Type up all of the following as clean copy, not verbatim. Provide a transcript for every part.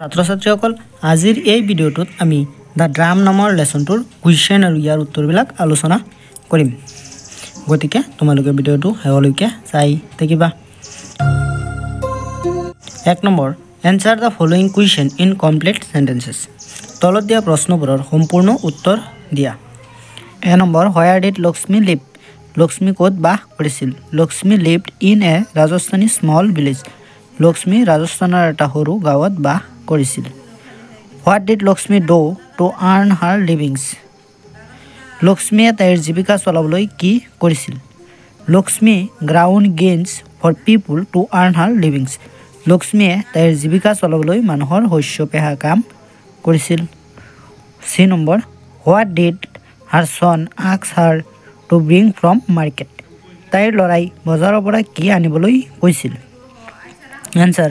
ছাত্ৰ ছাত্ৰীসকল আজিৰ এই ভিডিঅ'টোত আমি দ্য ড্ৰাম নামৰ লেসনটোৰ কুৱেশ্যন আৰু ইয়াৰ উত্তৰবিলাক আলোচনা কৰিম গতিকে তোমালোকে ভিডিঅ'টো শেষলৈকে চাই থাকিবা 1 নম্বৰ answer the following question in complete sentences তলত দিয়া প্ৰশ্নবোৰৰ সম্পূৰ্ণ উত্তৰ দিয়া এ নম্বৰ where did Lakshmi live Lakshmi ক'ত বাস কৰিছিল Lakshmi lived in a Rajasthani small village Lakshmi ৰাজস্থানৰ এটা সৰু গাঁৱত বাস কৰিছিল what did Lakshmi do to earn her livings লক্ষ্মীয়ে তাইৰ জীৱিকা চলাবলৈ কি কৰিছিল Lakshmi ground gains for people to earn her livings লক্ষ্মীয়ে তাইৰ জীৱিকা চলাবলৈ মানুহৰ শস্য পেহা কাম কৰিছিল চি নম্বৰ what did her son ask her to bring from market তাইৰ ল'ৰাই বজাৰৰ পৰা কি আনিবলৈ কৈছিল এনসাৰ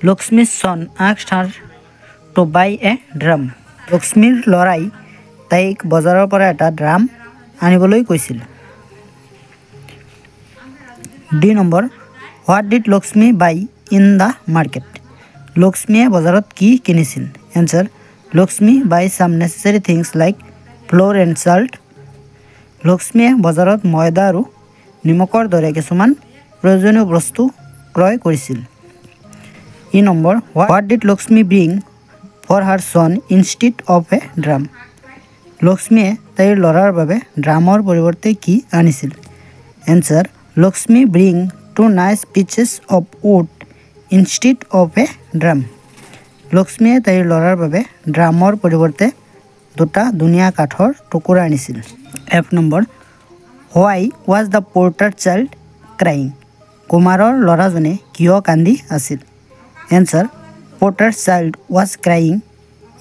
লক্ষ্মীৰ son asked her to buy a drum লক্ষ্মীৰ ল'ৰাই তাইক বজাৰৰ পৰা এটা ড্ৰাম আনিবলৈ কৈছিল ডি নম্বৰ what did Lakshmi buy in the market লক্ষ্মীয়ে বজাৰত কি কিনিছিল answer Lakshmi buy some necessary things like flour and salt লক্ষ্মীয়ে বজাৰত ময়দা আৰু নিমখৰ দৰে কিছুমান প্ৰয়োজনীয় বস্তু ক্ৰয় কৰিছিল ই নম্বৰ what did Lakshmi bring for her son instead of a drum লক্ষ্মীয়ে তাইৰ ল'ৰাৰ বাবে ড্ৰামৰ পৰিৱৰ্তে কি আনিছিল answer Lakshmi bring two nice pieces of wood instead of a drum লক্ষ্মীয়ে তাইৰ ল'ৰাৰ বাবে ড্ৰামৰ পৰিৱৰ্তে দুটা ধুনীয়া কাঠৰ টুকুৰা আনিছিল এফ নম্বৰ why was the potter child crying কুমাৰৰ ল'ৰাজনে কিয় কান্দি আছিল answer potter child was crying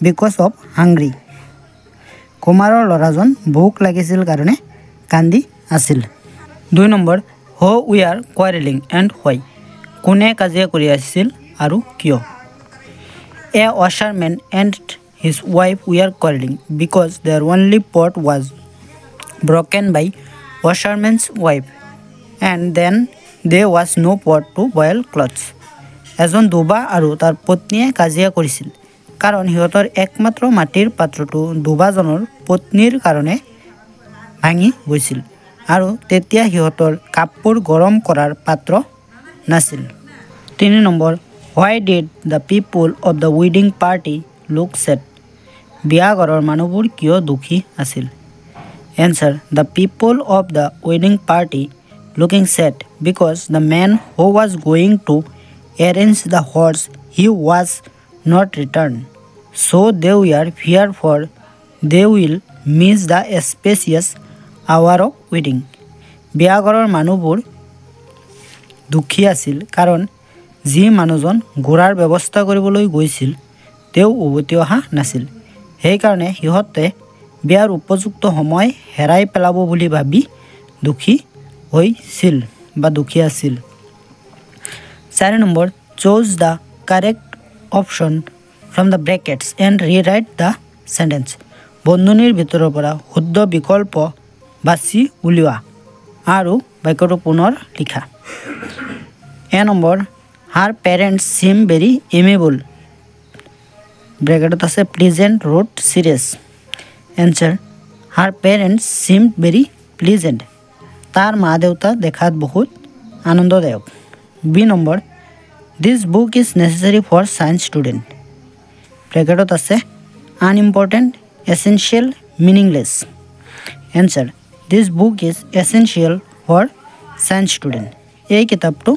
because of hungry কুমাৰৰ ল'ৰাজন ভোক লাগিছিল কাৰণে কান্দি আছিল 2 নম্বৰ হো উই আৰ কোৱাৰেলিং এণ্ড হোৱাই কোনে কাজিয়া কৰি আছিল আৰু কিয় a washerman and his wife we are quarrelling because their only pot was broken by washerman's wife and then they was no' pot to boil clothes এজন দুবা আৰু তাৰ পত্নীয়ে কাজিয়া কৰিছিল কাৰণ সিহঁতৰ একমাত্ৰ মাটিৰ পাত্ৰটো দুবাজনৰ পত্নীৰ কাৰণে ভাঙি গৈছিল আৰু তেতিয়া সিহঁতৰ কাপোৰ গৰম কৰাৰ পাত্ৰ নাছিল 3 নম্বৰ why did the people of the ৱেডিং পাৰ্টি লুক ছেড বিয়াঘৰৰ মানুহবোৰ কিয় দুখী আছিল answer the people of the ৱেডিং party looking sad because the men who was going to arrange the horse he was not returned so they were fearful they will miss the spacious hour of wedding বিয়াঘৰৰ মানুহবোৰ দুখী আছিল কাৰণ যি মানুহজন ঘোঁৰাৰ ব্যৱস্থা কৰিবলৈ গৈছিল তেওঁ উভতি অহা নাছিল সেইকাৰণে সিহঁতে বিয়াৰ উপযুক্ত সময় হেৰাই পেলাব বুলি ভাবি দুখী হৈছিল বা দুখী আছিল 4 number choose the correct option from the brackets and rewrite the sentence বন্ধনীৰ ভিতৰৰ পৰা শুদ্ধ বিকল্প বাছি উলিওৱা আৰু বাক্যটো পুনৰ লিখা এ নম্বৰ her parents seem very amiable ব্ৰেকেটত আছে pleasant rude serious answer her parents seem very pleasant তাৰ মা দেউতা দেখাত বহুত আনন্দদায়ক বি নম্বৰ this book is necessary for science student ব্ৰেকেটত আছে unimportant essential meaningless answer this book is essential for science student এই কিতাপটো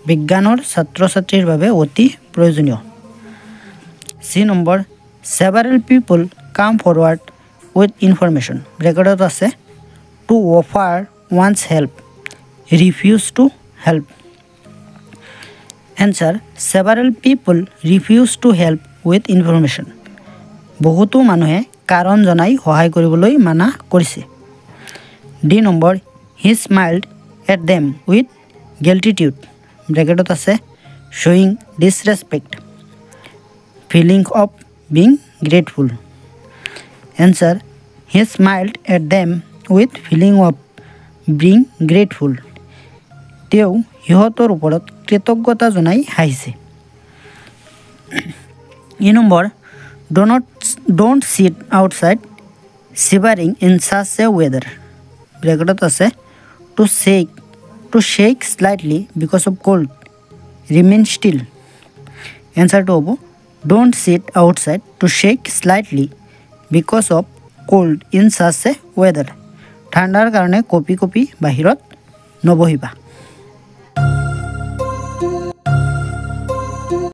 বিজ্ঞানৰ ছাত্ৰ ছাত্ৰীৰ বাবে অতি প্ৰয়োজনীয় চি নম্বৰ ছেভাৰেল পিপুল কাম ফৰৱাৰ্ড উইথ ইনফৰমেশ্যন ব্ৰেকেটত আছে to offer one's help refuse to help answer several people refuse to help with information বহুতো মানুহে কাৰণ জনাই সহায় কৰিবলৈ মানা কৰিছে D number he smiled at them with gratitude ব্ৰেকেটত আছে showing disrespect feeling of being grateful answer he smiled at them with feeling of being grateful তেওঁ সিহঁতৰ ওপৰত কৃতজ্ঞতা জনাই হাঁহিছে ই নম্বৰ don't sit outside shivering in such a weather ব্ৰেকেটত আছে to shake slightly because of cold remain still এনচাৰটো হ'ব don't sit outside to shake slightly because of cold in such a weather ঠাণ্ডাৰ কাৰণে কঁপি কঁপি বাহিৰত নবহিবা।